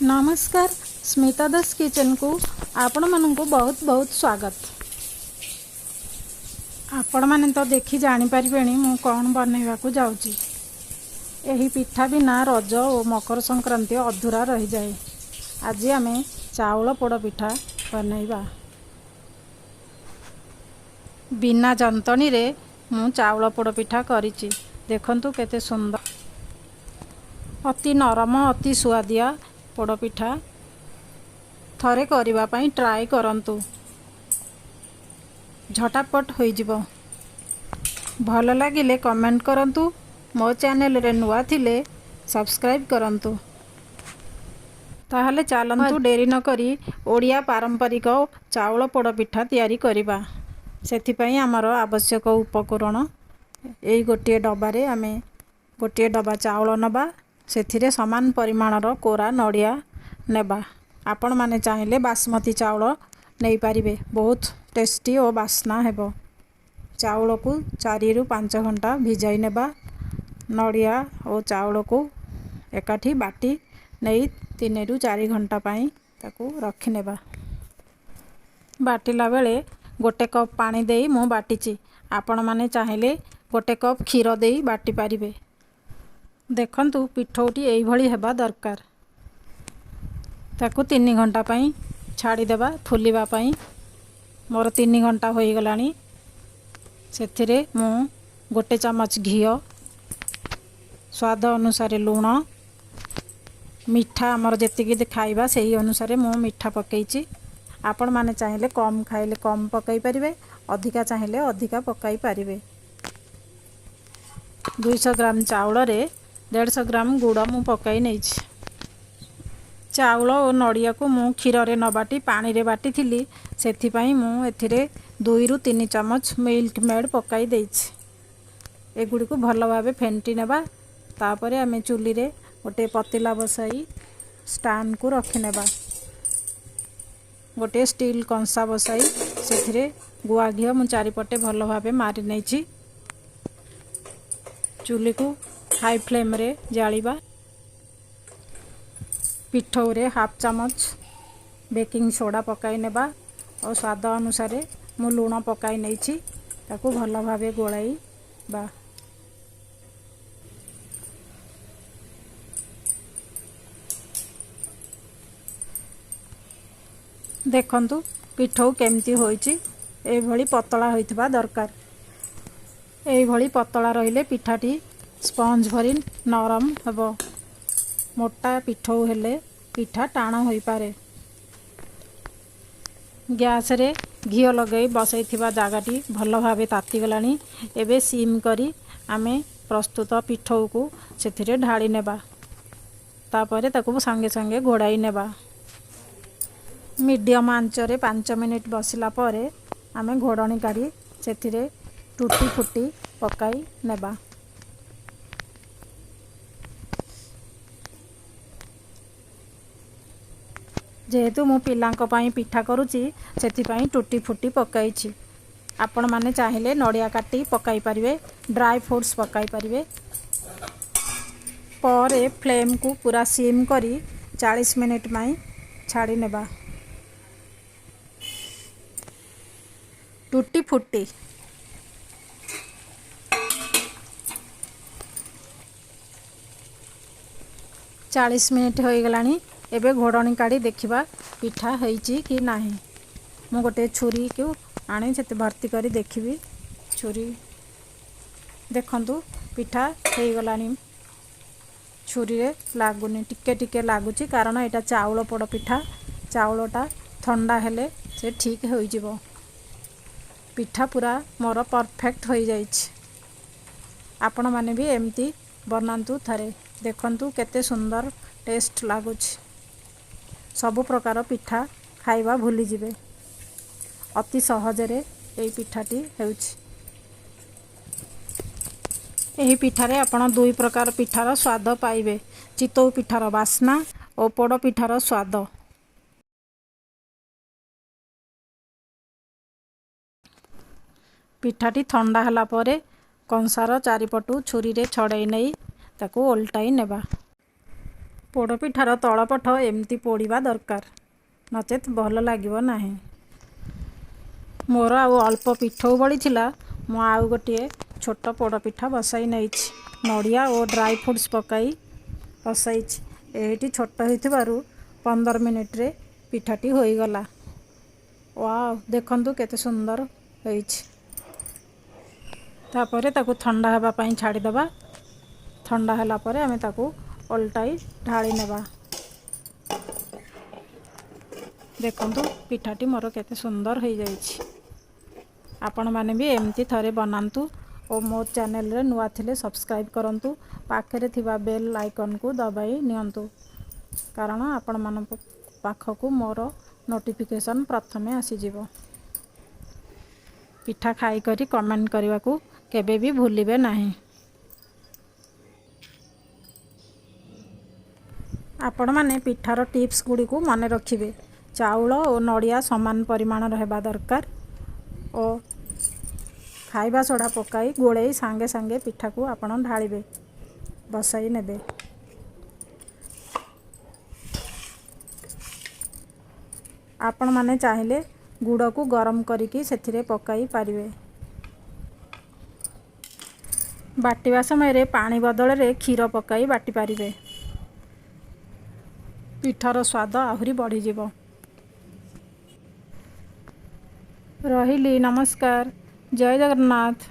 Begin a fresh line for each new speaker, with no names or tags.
नमस्कार स्मिता दास किचन को आपण मानक बहुत बहुत स्वागत। आपण माने तो देखि जानी परिबेनी मु कौन बनैबा को जाउची। एही पिठा बिना रज और मकर संक्रांति अधूरा रही जाए। आज आमे चाउल पोड़ पिठा बनैबा। बिना जंतनी रे मु चाउल पोड़ पिठा करिची। देखंतु केते सुंदर, अति नरम, अति सुआदिया पोड़ पिठा। थरे करिबा पई ट्राई करंतु, झटापट होई जिवो। भल लागिले कमेंट करंतु। मो चैनल रे नुआ थिले सब्सक्राइब करंतु। ताहले चलंतु डेरी न करी ओडिया पारंपरिक चाउल पोड़ पिठा तैयारी करिबा। सेथि पई हमर आवश्यक उपकरण एई गोटिए डब्बा रे आमे गोटिए डब्बा चाउल नबा। सेथिरे समान परिमाणर कोरा नड़िया नेबा। आपण माने चाहिले बासमती चाउल नहीं पारिबे, बहुत टेस्टी और बास्ना हेबो। चाउल को 4 रु 5 घंटा भिजाई नेबा। नड़िया और चाउल को एकाठी बाटी नहीं 3 रु 4 घंटा पाई ताकू रखि नेबा। बाटिला बेले गोटे कप पानी देई मु बाटीची। आपण माने चाहिले गोटे कप क्षीर देई बाटी पारिबे। देखंतु पिठौटी एई भली हेबा दरकार। ताकू 3 घंटा पाई छाड़ी देबा फुलिबा पाई। मोर 3 घंटा होई गलानी। सेथिरे मु गोटे चमच घियो, स्वाद अनुसार लूण, मिठा आमर जेतिकी खाइबा सेही अनुसार मु मिठा पकईची। आपण माने चाहिले कम खाइले कम पकई परिबे, अधिका चाहिले अधिका पकाई परिबे। 200 ग्राम चाउल रे 150 ग्राम गुड़ मु पकाई नैछि। चाउल और नड़िया को मु क्षीर रे न बाटी पानी रे बाटी थिली। सेथि पई मु एथिरे 2 रु 3 चमच मिल्क मेड पकाई देछि। एगुडी को भल भाबे फेंटी नेबा। तापरे आमे चुली रे गोटे पतिला बसाई स्टैंड को रखि नेबा। गोटे स्टील कंसा बसाई सेथिरे गुआ घियो मु चारिपटे भल भाबे मारी नैछि। चुली को हाई फ्लेम रे जालिबा। पिठौ रे हाफ चमच बेकिंग सोडा पकाई नेबा और स्वाद अनुसार मु लूण पकाई नैछि। ताकू भल भाबे गोलाई बा। देखंतु पिठौ केमती होईची। एई भली पतला होइथबा दरकार। एई भली पतला रहिले पिठाटी स्पंज भरी नरम हेबो। मोटा पिठौ हेले पिठा टाण होई पारे। गैस रे घियो लगई बसई थिबा जागाटी भल भाबे ताती गलानी। एबे सीम करी आमे प्रस्तुत पिठौ को सेथिरे ढाली नेबा। तापरे ताकू संगे संगे घोड़ाई नेबा। मीडियम आंच रे 5 मिनिट बसिला परे आमे घोड़णी काढ़ी सेथिरे टूटी फुटी पकाई नेबा। जेहेतु मो पिलांको पाई पिठा करूची सेति पाई टूटी फुटी पकाईची। आपण माने चाहिले नड़िया काटी पकाई परिवे, ड्राई फ्रूट्स पकाई परिवे। परे फ्लेम को पूरा सिम करी 40 मिनिट माई छाड़ी नेबा। टूटी फुटी 40 मिनिट हो गलानी। एबे घोड़णी काढ़ी देखिबा पिठा होईची कि नाही। मु गोटे छुरी को आनी से भर्ती करी देखिबी। छुरी देखंतु पिठा हो गलानी। छुरी रे लागुनी, टिके टिके लागुची कारण एटा चाउल पोड़ पिठा। चाउलटा ठंडा हेले से ठीक हो जिवो। पिठा पूरा मोर परफेक्ट हो जाइछि। आपण माने भी एमती बनांतु थरे। देखंतु केते सुंदर टेस्ट लागुछि। सबु प्रकार पिठा खाइबा भूली जिवे। अति सहज रे एई पिठाटी हेउछि। एही पिठारे आपण 2 प्रकार पिठार स्वाद पाइबे। चितौ पिठार बास्ना और पोड़ पिठार स्वाद। पिठाटी ठंडा हला परे कंसार चारिपटू छुरी रे छड़ाई नहीं ताकू ओल्टाई नेबा। पोड़पिठार तलपट एमती पोड़ा दरकार नचेत भल लगे ना। मोर आउ अल्प पिठौ बड़ी मु आउ गोटे छोट पोड़पिठा बसाई नहीं नड़िया और ड्राई फ्रूट्स पकाई बसाई ये छोट हो 15 मिनिट रे पिठाटी हो गला। वाओ देखंतु केते सुंदर होइछि। तापरे ताकू ठंडा हेबा पई छाड़ी दबा। ठंडा होला परे आमे ताकू ओल्टाई ढाली नेबा। देखंतु पिठाटी मोर केते सुंदर हो जाइछि। आपण माने भी एमती थरे बनांतु और मो चैनल रे नुआ थिले सब्सक्राइब करंतु पाखरे थिबा बेल आइकन को दबाई नियंतु कारण आपण मान पाखकू मोर नोटिफिकेशन प्रथमे आसी जिवो। पिठा खाई करी कमेंट करने को केबे भी भूलिबे नहीं। आपण माने पिठार टिप्स गुड़ी को मन रखिबे। चाउल और नड़िया समान परिमाण रहबा दरकार और खाइबा सोडा पकाई गोड़े सांगे सांगे पिठा को आपण ढालिबे बसाई नेबे। आपण माने चाहिले गुड़ को गरम करिकी सेथिरे पकाई पारिबे। बाटिबा समय रे पानी बदल रे क्षीर पकाई बाटी पारिबे। पिठार स्वाद आहुरी बढ़ी जिवो। रहिली नमस्कार। जय जगन्नाथ।